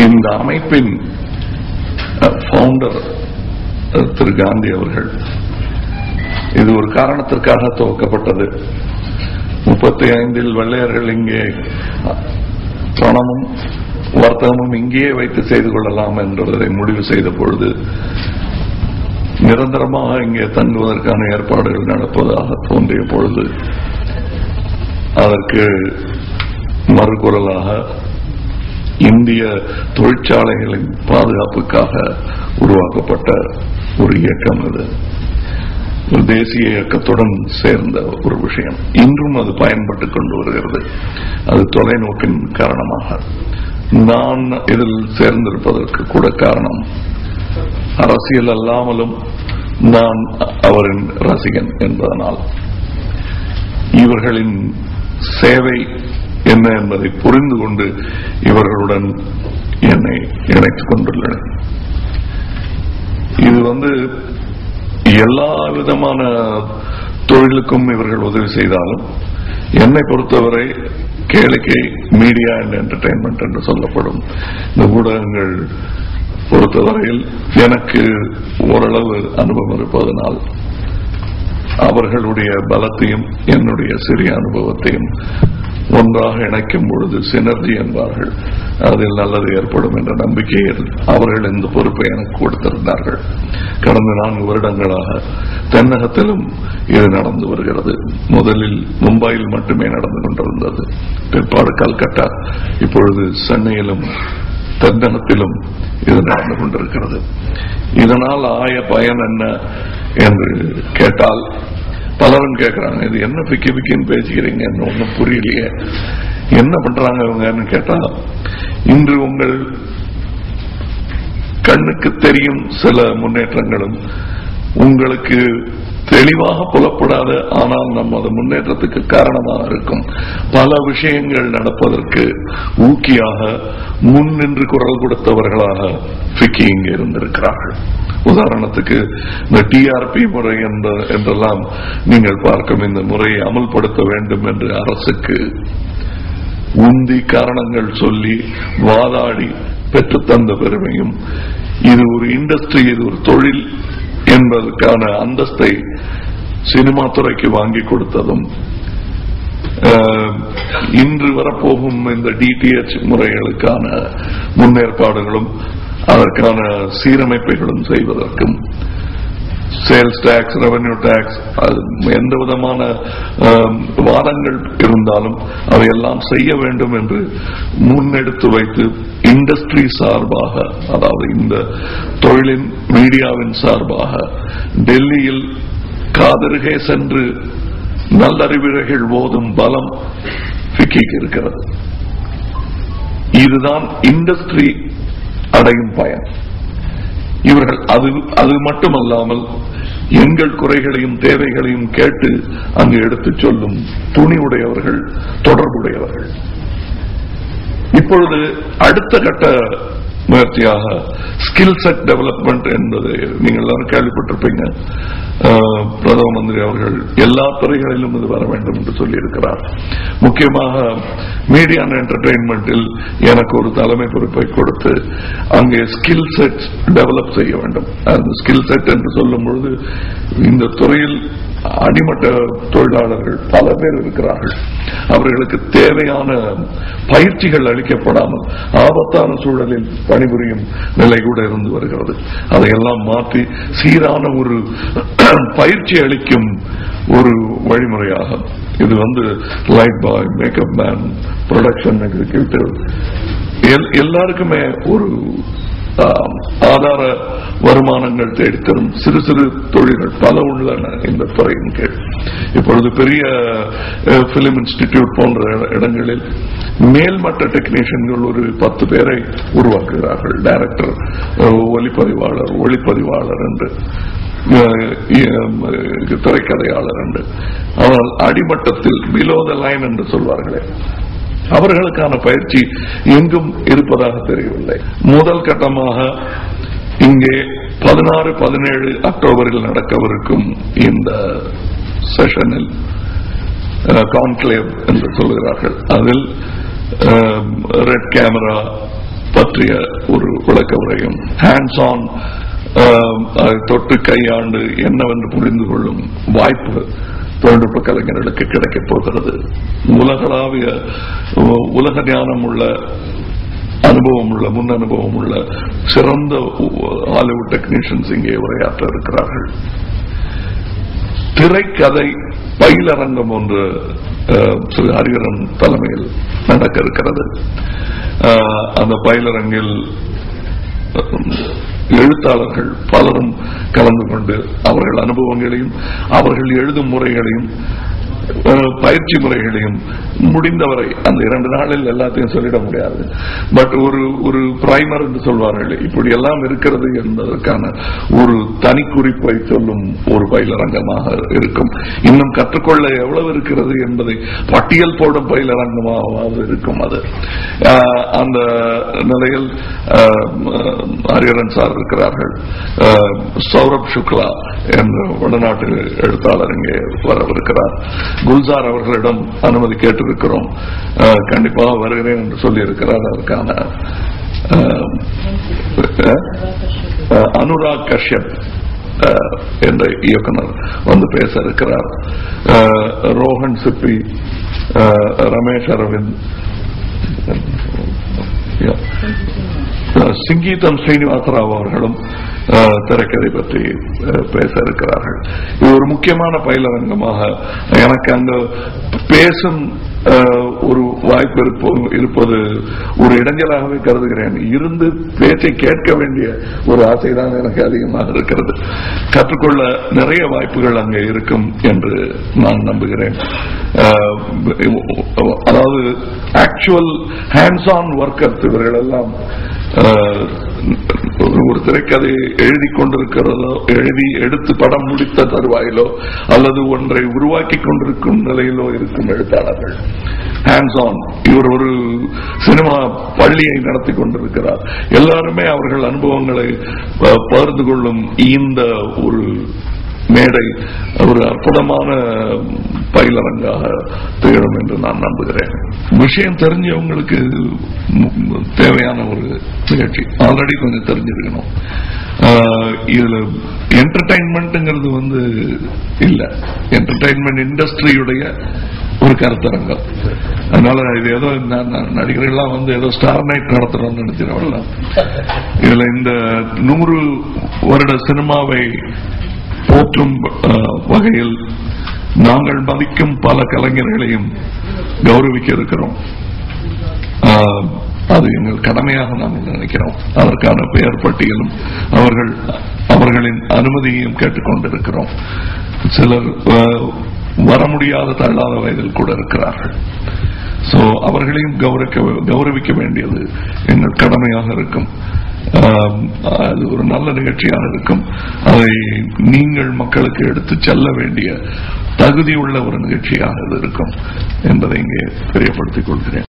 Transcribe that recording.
இந்த அமைப்பின் ஃபவுண்டர் திரு காந்தி அவர்கள், இது ஒரு காரணத்திற்காக துவக்கப்பட்டது. 35 வெள்ளையர்கள் இங்கே பணமும் வர்த்தகமும் இங்கேயே வைத்து செய்து கொள்ளலாம் என்பதை முடிவு செய்த பொழுது நிரந்தரமாக இங்கே தங்குவதற்கான ஏற்பாடுகள் நடப்பதாக தோன்றிய பொழுது அதற்கு மறுகுரலாக இந்திய தொழிற்சாலைகளின் பாதுகாப்புக்காக உருவாக்கப்பட்ட ஒரு இயக்கம். இது ஒரு தேசிய இயக்கத்துடன் சேர்ந்த ஒரு விஷயம். இன்றும் அது பயன்பட்டுக் கொண்டு வருகிறது. அது தொலைநோக்கின் காரணமாக. நான் இதில் சேர்ந்திருப்பதற்கு கூட காரணம், அரசியல் அல்லாமலும் நான் அவரின் ரசிகன் என்பதனால் இவர்களின் சேவை என்ன என்பதை புரிந்து கொண்டு இவர்களுடன் என்னை இணைத்துக் கொண்டுள்ளனர். இது எல்லா விதமான தொழிலுக்கும் இவர்கள் உதவி செய்தாலும் என்னை பொறுத்தவரை கேளிக்கை, மீடியா அண்ட் என்டர்டெயின்மெண்ட் என்று சொல்லப்படும் இந்த ஊடகங்கள் பொறுத்தவரையில் எனக்கு ஓரளவு அனுபவம் இருப்பதனால் அவர்களுடைய பலத்தையும் என்னுடைய சிறிய அனுபவத்தையும் ஒன்றாக இணைக்கும் பொழுது சினர்ஜி என்பார்கள், அதில் நல்லது ஏற்படும் என்ற நம்பிக்கையில் அவர்கள் இந்த பொறுப்பை எனக்கு கொடுத்திருந்தார்கள். கடந்த 4 வருடங்களாக தென்னகத்திலும் இது நடந்து வருகிறது. முதலில் மும்பையில் மட்டுமே நடந்து கொண்டிருந்தது, பிற்பாடு கல்கத்தா, இப்பொழுது சென்னையிலும் தென்னகத்திலும் இது நடந்து கொண்டிருக்கிறது. இதனால் ஆய பயன் என்ன என்று கேட்டால் பலரும் கேட்கிறாங்க, இது என்ன பிக்கி பிக்கின்னு பேசிக்கிறீங்க, ஒன்னும் புரியலையே, என்ன பண்றாங்க இவங்கன்னு கேட்டா, இன்று உங்கள் கண்ணுக்கு தெரியும் சில முன்னேற்றங்களும் உங்களுக்கு தெளிவாக புலப்படாத ஆனால் நமது முன்னேற்றத்துக்கு காரணமாக இருக்கும் பல விஷயங்கள் நடப்பதற்கு ஊக்கியாக முன் நின்று குரல் கொடுத்தவர்களாக பிக்கி இங்கே இருந்திருக்கிறார்கள். உதாரணத்துக்கு இந்த டிஆர்பி முறை என்றெல்லாம் நீங்கள் பார்க்கும் இந்த முறையை அமல்படுத்த வேண்டும் என்று அரசுக்கு உந்தி காரணங்கள் சொல்லி வாதாடி பெற்றுத்தந்த பெருமையும், இது ஒரு இண்டஸ்ட்ரி, இது ஒரு தொழில் என்பதற்கான அந்தஸ்தை சினிமா துறைக்கு வாங்கி கொடுத்ததும், இன்று வரப்போகும் இந்த டிடிஎச் முறைகளுக்கான முன்னேற்பாடுகளும் அதற்கான சீரமைப்புகளும் செய்வதற்கும், சேல்ஸ் டாக்ஸ், ரெவன்யூ டாக்ஸ், எந்த விதமான வாதங்கள் இருந்தாலும் அவையெல்லாம் செய்ய வேண்டும் என்று முன்னெடுத்து வைத்து இண்டஸ்ட்ரி சார்பாக, அதாவது இந்த தொழிலின் மீடியாவின் சார்பாக டெல்லியில் காதருகே சென்று நல்லறிவுரைகள் ஓதும் பலம் பிக்கிக்கு இருக்கிறது. இதுதான் இண்டஸ்ட்ரி அடையும் பயன். இவர்கள் அது மட்டுமல்லாமல் எங்கள் குறைகளையும் தேவைகளையும் கேட்டு அங்கு எடுத்துச் சொல்லும் துணிவுடையவர்கள், தொடர்புடையவர்கள். இப்பொழுது அடுத்த கட்ட முயற்சியாக ஸ்கில் செட் டெவலப்மெண்ட் என்பது நீங்கள் எல்லாரும் கேள்விப்பட்டிருப்பீங்க. பிரதம மந்திரி அவர்கள் எல்லா துறைகளிலும் இது வர வேண்டும் என்று சொல்லியிருக்கிறார். முக்கியமாக மீடியா அண்ட் என்டர்டெயின்மெண்டில் எனக்கு ஒரு தலைமை பொறுப்பை கொடுத்து அங்கே ஸ்கில் செட் டெவலப் செய்ய வேண்டும். அந்த ஸ்கில் செட் என்று சொல்லும் பொழுது இந்த துறையில் அடிமட்ட தொழிலாளர்கள் பல பேர் இருக்கிறார்கள். அவர்களுக்கு தேவையான பயிற்சிகள் அளிக்கப்படாமல் ஆபத்தான சூழலில் பணிபுரியும் நிலை கூட இருந்து வருகிறது. அதையெல்லாம் மாற்றி சீரான ஒரு பயிற்சி அளிக்கும் ஒரு வழிமுறையாக இது லைட் பாய், மேக்கப் மேன், ப்ரொடக்ஷன் எக்ஸிக்யூட்டிவ் எல்லாருக்குமே ஒரு ஆதார வருமானங்கள் தேடித்தரும் சிறு சிறு தொழில்கள் பல உள்ளன இந்த துறையின் கீழ். இப்பொழுது பெரிய பிலிம் இன்ஸ்டிடியூட் போன்ற இடங்களில் மேல்மட்ட டெக்னீஷியன்கள் ஒரு 10 பேரை உருவாக்குகிறார்கள். டைரக்டர், ஒலிப்பதிவாளர், ஒளிப்பதிவாளர் என்று, திரைக்கதையாளர் என்று. ஆனால் அடிமட்டத்தில் பிலோ த லைன் என்று சொல்வார்களே, அவர்களுக்கான பயிற்சி எங்கும் இருப்பதாக தெரியவில்லை. முதல் கட்டமாக இங்கே 16, 17 அக்டோபரில் நடக்கவிருக்கும் இந்த செஷனில் கான்க்ளேவ் என்று சொல்கிறார்கள். அதில் ரெட் கேமரா பற்றிய ஒரு விளக்க உரையும், ஹேண்ட்ஸ் ஆன் தொட்டு கையாண்டு என்னவென்று புரிந்து கொள்ளும் வாய்ப்பு தொழில்நுட்ப கலைஞர்களுக்கு கிடைக்கப் போகிறது. உலகளாவிய உலக ஞானம் உள்ள அனுபவம் உள்ள முன் அனுபவம் உள்ள சிறந்த ஹாலிவுட் டெக்னீஷியன்ஸ் இங்கே உரையாற்ற இருக்கிறார்கள். திரைக்கதை பயிலரங்கம் ஒன்று திரு ஹரிஹரன் தலைமையில் நடக்க இருக்கிறது. அந்த பயிலரங்கில் எழுத்தாளர்கள் பலரும் கலந்து கொண்டு அவர்கள் அனுபவங்களையும் அவர்கள் எழுதும் முறைகளையும் பயிற்சி முறைகளையும் முடிந்தவரை அந்த 2 நாளில் எல்லாத்தையும் சொல்லிட முடியாது. பட் ஒரு பிரைமர் என்று சொல்வார்கள், இப்படி எல்லாம் இருக்கிறது என்பதற்கான ஒரு தனி குறிப்பை சொல்லும் ஒரு பயிலரங்கமாக இருக்கும். இன்னும் கற்றுக்கொள்ள எவ்வளவு இருக்கிறது என்பதை பட்டியல் போடும் பயிலரங்கமாக இருக்கும். அது அந்த நிலையில் ஹரிஹரன் சார் இருக்கிறார்கள். சௌரப் சுக்லா என்ற வடநாட்டு எழுத்தாளர் இங்கே வரவிருக்கிறார். குல்சார் அவர்களிடம் அனுமதி கேட்டிருக்கிறோம், கண்டிப்பாக வருகிறேன் என்று சொல்லியிருக்கிறார். அதற்கான அனுராக் கஷ்யப் என்ற இயக்குனர் வந்து பேச இருக்கிறார். ரோஹன் சிப்பி, ரமேஷ் அரவிந்த், சிங்கீதம் ஸ்ரீனிவாசராவ் அவர்களும் திரைக்கதை பற்றி பேச இருக்கிறார்கள். இது ஒரு முக்கியமான பயிலரங்கமாக எனக்கு அங்க பேசும் ஒரு வாய்ப்பு இருப்பது ஒரு இடைஞ்சலாகவே கருதுகிறேன். இருந்து பேச்சை கேட்க வேண்டிய ஒரு ஆசைதான் எனக்கு அதிகமாக இருக்கிறது. கற்றுக்கொள்ள நிறைய வாய்ப்புகள் அங்கே இருக்கும் என்று நான் நம்புகிறேன். அதாவது ஆக்சுவல் ஹேண்ட்ஸ் ஆன் ஒர்க்கர்ஸ் இவர்கள் எல்லாம் ஒரு திரைக்கதையை எழுதி கொண்டிருக்கிறதோ, எழுதி எடுத்து படம் முடித்த தருவாயிலோ அல்லது ஒன்றை உருவாக்கி கொண்டிருக்கும் நிலையிலோ இருக்கும் எழுத்தாளர்கள். ஹேண்ட்ஸ் ஆன், இவர் ஒரு சினிமா பள்ளியை நடத்தி கொண்டிருக்கிறார். எல்லாருமே அவர்கள் அனுபவங்களை பகிர்ந்து கொள்ளும் இந்த ஒரு மேடை ஒரு அற்புதமான பயிலரங்காக திகழும் என்று நான் நம்புகிறேன். விஷயம் தெரிஞ்சவங்களுக்கு தேவையான ஒரு நிகழ்ச்சி. ஆல்ரெடி கொஞ்சம் தெரிஞ்சிருக்கணும். இதுல என்டர்டைன்மெண்ட்ங்கிறது இல்ல, என்டர்டைன்மெண்ட் இண்டஸ்ட்ரியுடைய ஒரு கருத்தரங்கம். அதனால இது ஏதோ நடிகர்கள்லாம் ஏதோ ஸ்டார் நைட் நடத்துறோம்னு நினைச்சிருவாங்க. இதுல இந்த 100 வருட சினிமாவை போற்றும் வகையில் நாங்கள் மதிக்கும் பல கலைஞர்களையும் கௌரவிக்க இருக்கிறோம். அது எங்கள் கடமையாக நாங்கள் நினைக்கிறோம். அதற்கான பெயர் பட்டியலும் அவர்களின் அனுமதியையும் கேட்டுக்கொண்டிருக்கிறோம். சிலர் வர முடியாத தள்ளாத வயதில் கூட இருக்கிறார்கள். சோ அவர்களையும் கௌரவிக்க வேண்டியது எங்கள் கடமையாக இருக்கும். அது ஒரு நல்ல நிகழ்ச்சியாக இருக்கும். அதை நீங்கள் மக்களுக்கு எடுத்து செல்ல வேண்டிய தகுதி உள்ள ஒரு நிகழ்ச்சியாக இருக்கும் என்பதை இங்கே தெரியப்படுத்திக் கொள்கிறேன்.